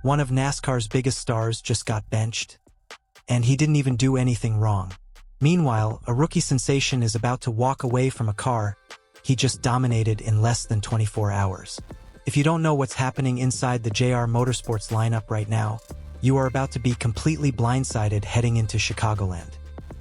One of NASCAR's biggest stars just got benched, and he didn't even do anything wrong. Meanwhile, a rookie sensation is about to walk away from a car he just dominated in less than 24 hours. If you don't know what's happening inside the JR Motorsports lineup right now, you are about to be completely blindsided heading into Chicagoland.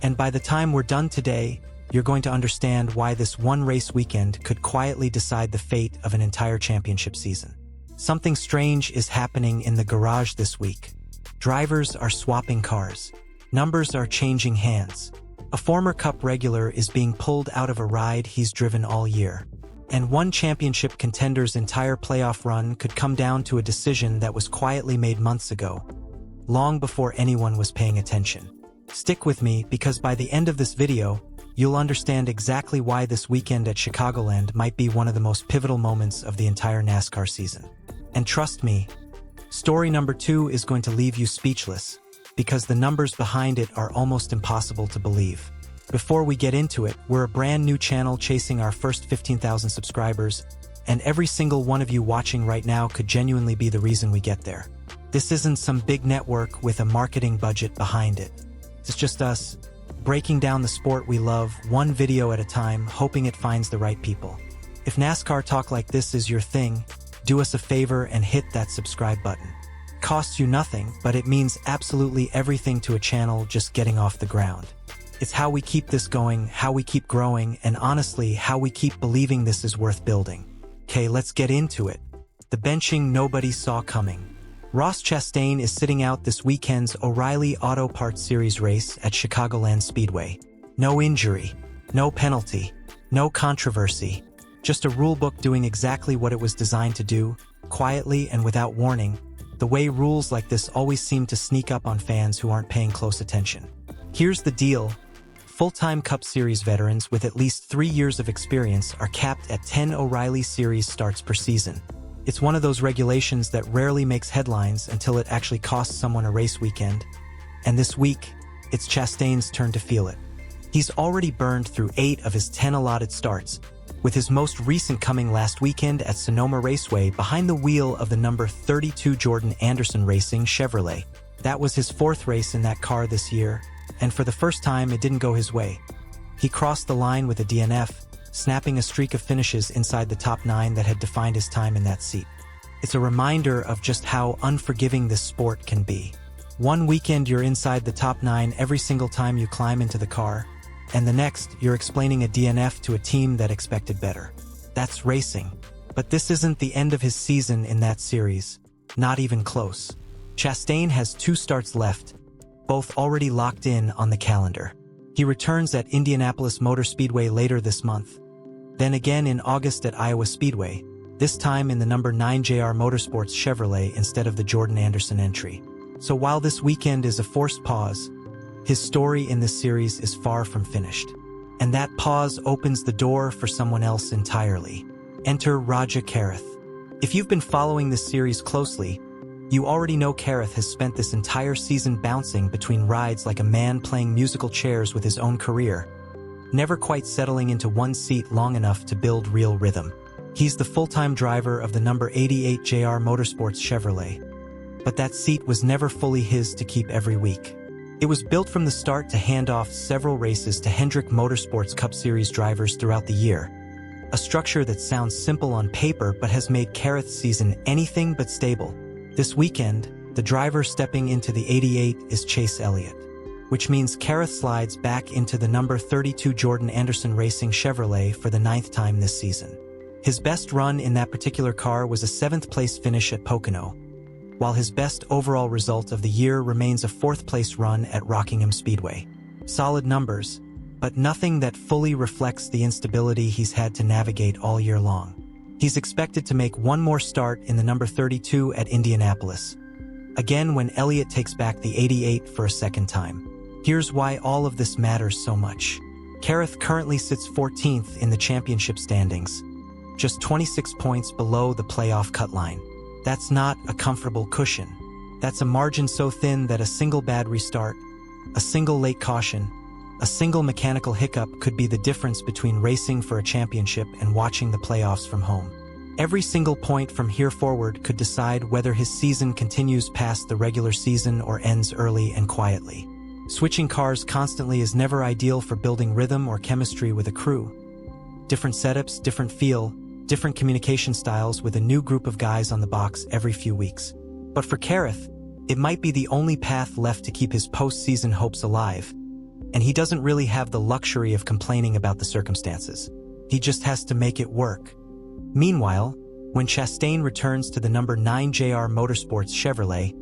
And by the time we're done today, you're going to understand why this one race weekend could quietly decide the fate of an entire championship season. Something strange is happening in the garage this week. Drivers are swapping cars. Numbers are changing hands. A former Cup regular is being pulled out of a ride he's driven all year. And one championship contender's entire playoff run could come down to a decision that was quietly made months ago, long before anyone was paying attention. Stick with me, because by the end of this video, you'll understand exactly why this weekend at Chicagoland might be one of the most pivotal moments of the entire NASCAR season. And trust me, story number 2 is going to leave you speechless, because the numbers behind it are almost impossible to believe. Before we get into it, we're a brand new channel chasing our first 15,000 subscribers, and every single one of you watching right now could genuinely be the reason we get there. This isn't some big network with a marketing budget behind it. It's just us, breaking down the sport we love, one video at a time, hoping it finds the right people. If NASCAR talk like this is your thing, do us a favor and hit that subscribe button. Costs you nothing, but it means absolutely everything to a channel just getting off the ground. It's how we keep this going, how we keep growing, and honestly, how we keep believing this is worth building. Okay, let's get into it. The benching nobody saw coming. Ross Chastain is sitting out this weekend's O'Reilly Auto Parts Series race at Chicagoland Speedway. No injury, no penalty, no controversy. Just a rulebook doing exactly what it was designed to do, quietly and without warning, the way rules like this always seem to sneak up on fans who aren't paying close attention. Here's the deal. Full-time Cup Series veterans with at least 3 years of experience are capped at 10 O'Reilly Series starts per season. It's one of those regulations that rarely makes headlines until it actually costs someone a race weekend. And this week, it's Chastain's turn to feel it. He's already burned through 8 of his 10 allotted starts, with his most recent coming last weekend at Sonoma Raceway behind the wheel of the number 32 Jordan Anderson Racing Chevrolet. That was his 4th race in that car this year, and for the first time it didn't go his way. He crossed the line with a DNF, snapping a streak of finishes inside the top 9 that had defined his time in that seat. It's a reminder of just how unforgiving this sport can be. One weekend you're inside the top 9 every single time you climb into the car, and the next you're explaining a DNF to a team that expected better. That's racing. But this isn't the end of his season in that series. Not even close. Chastain has 2 starts left, both already locked in on the calendar. He returns at Indianapolis Motor Speedway later this month, then again in August at Iowa Speedway, this time in the number 9 JR Motorsports Chevrolet instead of the Jordan Anderson entry. So while this weekend is a forced pause, his story in this series is far from finished. And that pause opens the door for someone else entirely. Enter Raja Caruth. If you've been following this series closely, you already know Caruth has spent this entire season bouncing between rides like a man playing musical chairs with his own career, never quite settling into one seat long enough to build real rhythm. He's the full-time driver of the number 88 JR Motorsports Chevrolet, but that seat was never fully his to keep every week. It was built from the start to hand off several races to Hendrick Motorsports Cup Series drivers throughout the year, a structure that sounds simple on paper but has made Caruth's season anything but stable. This weekend, the driver stepping into the 88 is Chase Elliott, which means Caruth slides back into the number 32 Jordan Anderson Racing Chevrolet for the 9th time this season. His best run in that particular car was a 7th place finish at Pocono, while his best overall result of the year remains a 4th place run at Rockingham Speedway. Solid numbers, but nothing that fully reflects the instability he's had to navigate all year long. He's expected to make one more start in the number 32 at Indianapolis, again when Elliott takes back the 88 for a 2nd time. Here's why all of this matters so much. Caruth currently sits 14th in the championship standings, just 26 points below the playoff cut line. That's not a comfortable cushion. That's a margin so thin that a single bad restart, a single late caution, a single mechanical hiccup could be the difference between racing for a championship and watching the playoffs from home. Every single point from here forward could decide whether his season continues past the regular season or ends early and quietly. Switching cars constantly is never ideal for building rhythm or chemistry with a crew. Different setups, different feel, different communication styles with a new group of guys on the box every few weeks. But for Caruth, it might be the only path left to keep his post-season hopes alive, and he doesn't really have the luxury of complaining about the circumstances. He just has to make it work. Meanwhile, when Chastain returns to the number 9 JR Motorsports Chevrolet,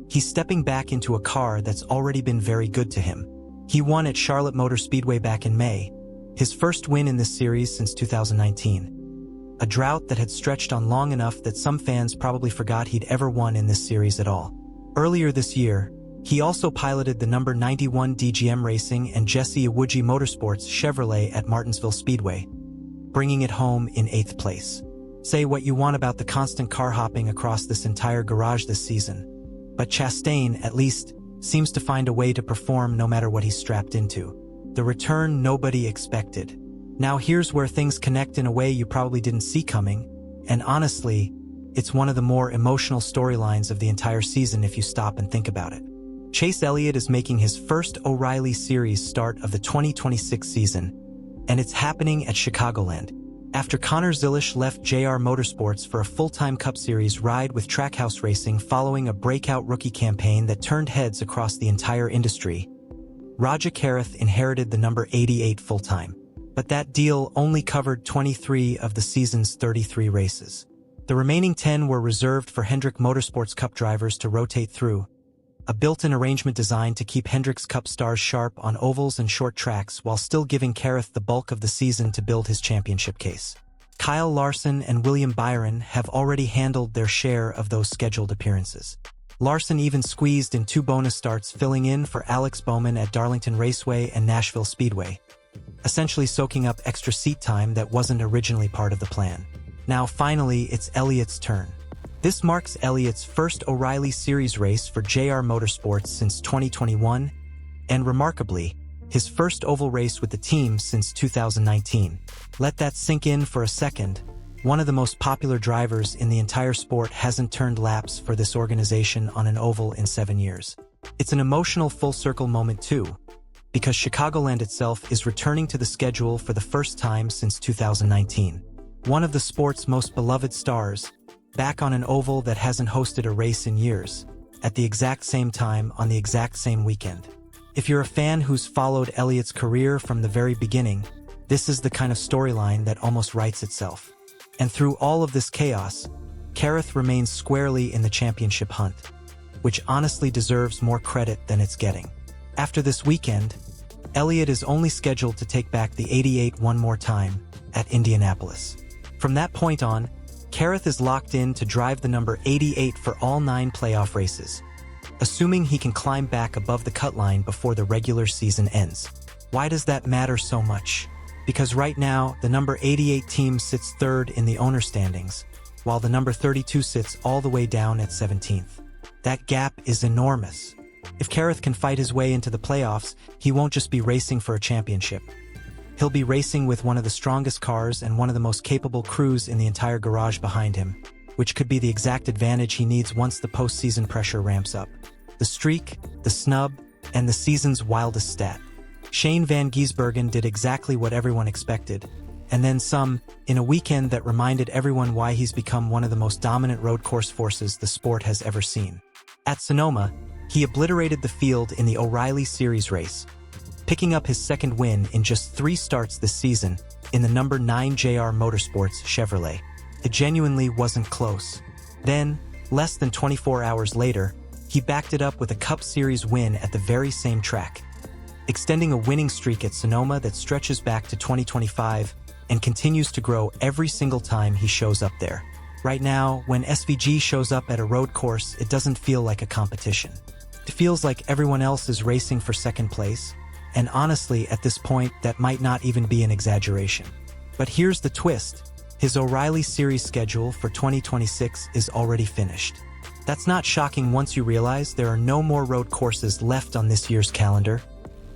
he's stepping back into a car that's already been very good to him. He won at Charlotte Motor Speedway back in May, his first win in this series since 2019. A drought that had stretched on long enough that some fans probably forgot he'd ever won in this series at all. Earlier this year, he also piloted the number 91 DGM Racing and Jesse Iwuji Motorsports Chevrolet at Martinsville Speedway, bringing it home in 8th place. Say what you want about the constant car hopping across this entire garage this season, but Chastain, at least, seems to find a way to perform no matter what he's strapped into. The return nobody expected. Now here's where things connect in a way you probably didn't see coming, and honestly, it's one of the more emotional storylines of the entire season if you stop and think about it. Chase Elliott is making his first O'Reilly Series start of the 2026 season, and it's happening at Chicagoland. After Connor Zilisch left JR Motorsports for a full-time Cup Series ride with Trackhouse Racing following a breakout rookie campaign that turned heads across the entire industry, Raja Caruth inherited the number 88 full-time. But that deal only covered 23 of the season's 33 races. The remaining 10 were reserved for Hendrick Motorsports Cup drivers to rotate through, a built-in arrangement designed to keep Hendrick's Cup stars sharp on ovals and short tracks while still giving Caruth the bulk of the season to build his championship case. Kyle Larson and William Byron have already handled their share of those scheduled appearances. Larson even squeezed in 2 bonus starts filling in for Alex Bowman at Darlington Raceway and Nashville Speedway, essentially soaking up extra seat time that wasn't originally part of the plan. Now finally, it's Elliott's turn. This marks Elliott's first O'Reilly Series race for JR Motorsports since 2021, and remarkably, his first oval race with the team since 2019. Let that sink in for a second. One of the most popular drivers in the entire sport hasn't turned laps for this organization on an oval in 7 years. It's an emotional full-circle moment too, because Chicagoland itself is returning to the schedule for the first time since 2019. One of the sport's most beloved stars, back on an oval that hasn't hosted a race in years, at the exact same time on the exact same weekend. If you're a fan who's followed Elliott's career from the very beginning, this is the kind of storyline that almost writes itself. And through all of this chaos, Caruth remains squarely in the championship hunt, which honestly deserves more credit than it's getting. After this weekend, Elliott is only scheduled to take back the 88 one more time at Indianapolis. From that point on, Caruth is locked in to drive the number 88 for all 9 playoff races, assuming he can climb back above the cut line before the regular season ends. Why does that matter so much? Because right now, the number 88 team sits 3rd in the owner standings, while the number 32 sits all the way down at 17th. That gap is enormous. If Caruth can fight his way into the playoffs, he won't just be racing for a championship. He'll be racing with one of the strongest cars and one of the most capable crews in the entire garage behind him, which could be the exact advantage he needs once the postseason pressure ramps up. The streak, the snub, and the season's wildest stat. Shane van Gisbergen did exactly what everyone expected, and then some, in a weekend that reminded everyone why he's become one of the most dominant road course forces the sport has ever seen. At Sonoma, he obliterated the field in the O'Reilly Series race, picking up his 2nd win in just 3 starts this season in the number 9 JR Motorsports Chevrolet. It genuinely wasn't close. Then, less than 24 hours later, he backed it up with a Cup Series win at the very same track, extending a winning streak at Sonoma that stretches back to 2025 and continues to grow every single time he shows up there. Right now, when SVG shows up at a road course, it doesn't feel like a competition. It feels like everyone else is racing for 2nd place, and honestly, at this point, that might not even be an exaggeration. But here's the twist. His O'Reilly Series schedule for 2026 is already finished. That's not shocking once you realize there are no more road courses left on this year's calendar,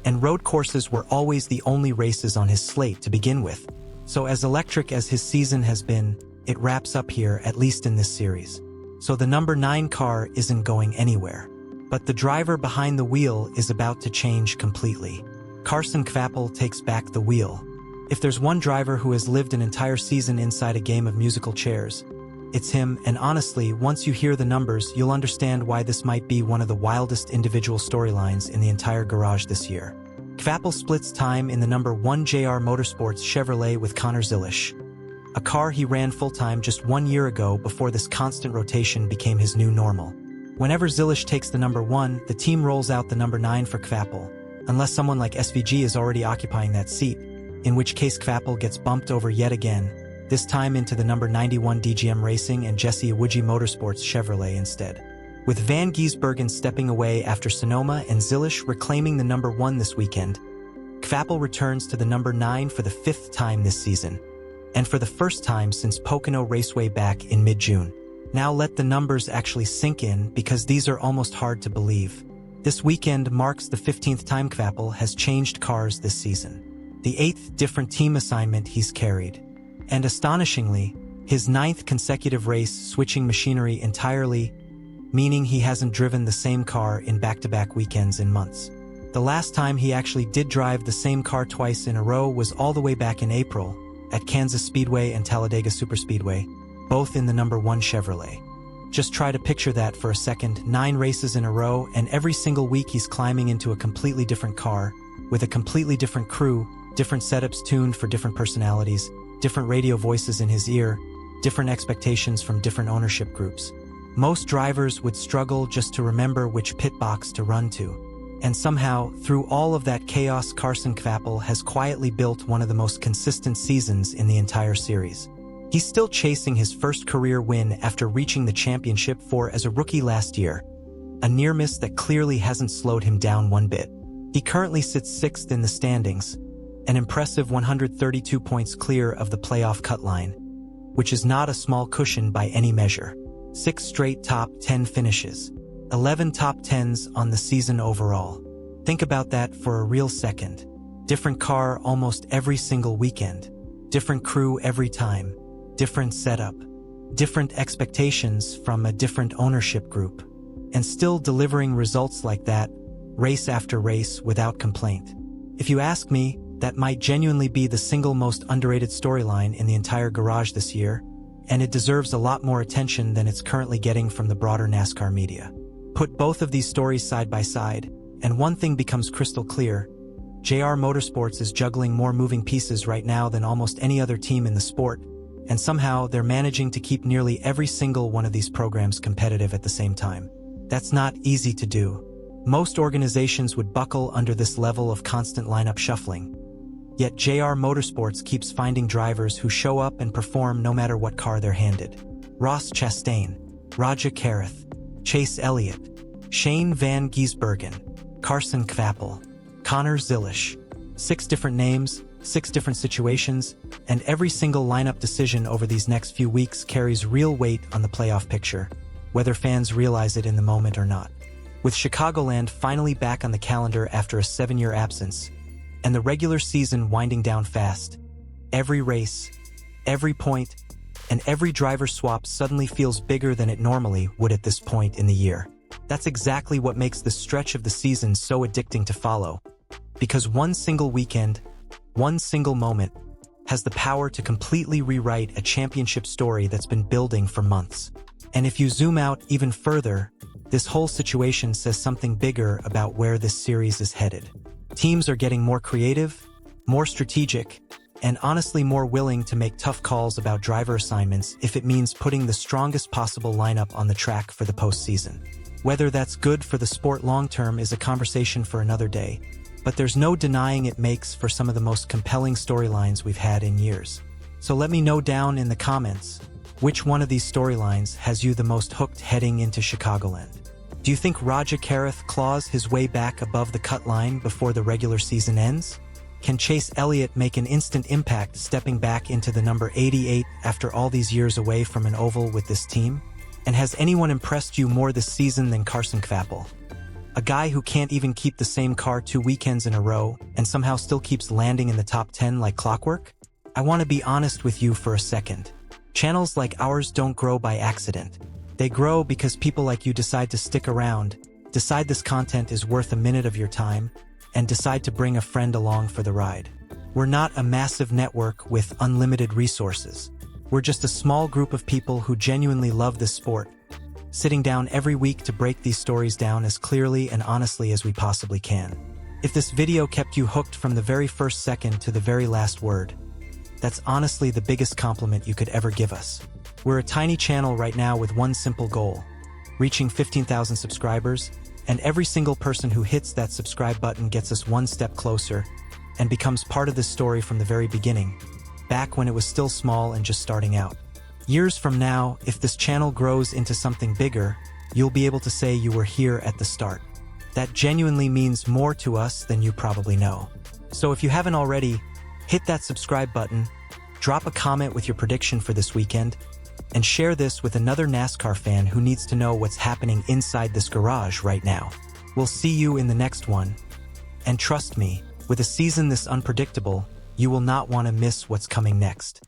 and road courses were always the only races on his slate to begin with. So as electric as his season has been, it wraps up here, at least in this series. So the number 9 car isn't going anywhere. But the driver behind the wheel is about to change completely. Carson Kvapil takes back the wheel. If there's one driver who has lived an entire season inside a game of musical chairs, it's him, and honestly, once you hear the numbers, you'll understand why this might be one of the wildest individual storylines in the entire garage this year. Kvapil splits time in the number 1 JR Motorsports Chevrolet with Connor Zilisch, a car he ran full-time just 1 year ago before this constant rotation became his new normal. Whenever Zilisch takes the number 1, the team rolls out the number 9 for Kvapil, unless someone like SVG is already occupying that seat, in which case Kvapil gets bumped over yet again, this time into the number 91 DGM Racing and Jesse Iwuji Motorsports Chevrolet instead. With Van Gisbergen stepping away after Sonoma and Zilisch reclaiming the number 1 this weekend, Kvapil returns to the number 9 for the 5th time this season, and for the first time since Pocono Raceway back in mid-June. Now let the numbers actually sink in, because these are almost hard to believe. This weekend marks the 15th time Kvapil has changed cars this season, the 8th different team assignment he's carried, and astonishingly, his 9th consecutive race switching machinery entirely, meaning he hasn't driven the same car in back-to-back weekends in months. The last time he actually did drive the same car twice in a row was all the way back in April, at Kansas Speedway and Talladega Superspeedway, both in the number 1 Chevrolet. Just try to picture that for a second, 9 races in a row, and every single week he's climbing into a completely different car, with a completely different crew, different setups tuned for different personalities, different radio voices in his ear, different expectations from different ownership groups. Most drivers would struggle just to remember which pit box to run to. And somehow, through all of that chaos, Carson Kvapil has quietly built one of the most consistent seasons in the entire series. He's still chasing his first career win after reaching the championship 4 as a rookie last year, a near miss that clearly hasn't slowed him down one bit. He currently sits 6th in the standings, an impressive 132 points clear of the playoff cut line, which is not a small cushion by any measure. 6 straight top 10 finishes, 11 top 10s on the season overall. Think about that for a real second. Different car almost every single weekend, different crew every time, different setup, different expectations from a different ownership group, and still delivering results like that, race after race without complaint. If you ask me, that might genuinely be the single most underrated storyline in the entire garage this year, and it deserves a lot more attention than it's currently getting from the broader NASCAR media. Put both of these stories side by side, and one thing becomes crystal clear: JR Motorsports is juggling more moving pieces right now than almost any other team in the sport, and somehow they're managing to keep nearly every single one of these programs competitive at the same time. That's not easy to do. Most organizations would buckle under this level of constant lineup shuffling. Yet JR Motorsports keeps finding drivers who show up and perform no matter what car they're handed. Ross Chastain, Raja Caruth, Chase Elliott, Shane van Gisbergen, Carson Kvapil, Connor Zilisch. 6 different names, 6 different situations, and every single lineup decision over these next few weeks carries real weight on the playoff picture, whether fans realize it in the moment or not. With Chicagoland finally back on the calendar after a 7-year absence, and the regular season winding down fast, every race, every point, and every driver swap suddenly feels bigger than it normally would at this point in the year. That's exactly what makes this stretch of the season so addicting to follow, because one single weekend, one single moment, has the power to completely rewrite a championship story that's been building for months. And if you zoom out even further, this whole situation says something bigger about where this series is headed. Teams are getting more creative, more strategic, and honestly more willing to make tough calls about driver assignments if it means putting the strongest possible lineup on the track for the postseason. Whether that's good for the sport long-term is a conversation for another day, but there's no denying it makes for some of the most compelling storylines we've had in years. So let me know down in the comments, which one of these storylines has you the most hooked heading into Chicagoland? Do you think Raja Caruth claws his way back above the cut line before the regular season ends? Can Chase Elliott make an instant impact stepping back into the number 88 after all these years away from an oval with this team? And has anyone impressed you more this season than Carson Kvapil? A guy who can't even keep the same car 2 weekends in a row and somehow still keeps landing in the top 10 like clockwork? I want to be honest with you for a second. Channels like ours don't grow by accident. They grow because people like you decide to stick around, decide this content is worth a minute of your time, and decide to bring a friend along for the ride. We're not a massive network with unlimited resources. We're just a small group of people who genuinely love this sport, sitting down every week to break these stories down as clearly and honestly as we possibly can. If this video kept you hooked from the very first second to the very last word, that's honestly the biggest compliment you could ever give us. We're a tiny channel right now with one simple goal: reaching 15,000 subscribers, and every single person who hits that subscribe button gets us one step closer and becomes part of this story from the very beginning, back when it was still small and just starting out. Years from now, if this channel grows into something bigger, you'll be able to say you were here at the start. That genuinely means more to us than you probably know. So if you haven't already, hit that subscribe button, drop a comment with your prediction for this weekend, and share this with another NASCAR fan who needs to know what's happening inside this garage right now. We'll see you in the next one. And trust me, with a season this unpredictable, you will not want to miss what's coming next.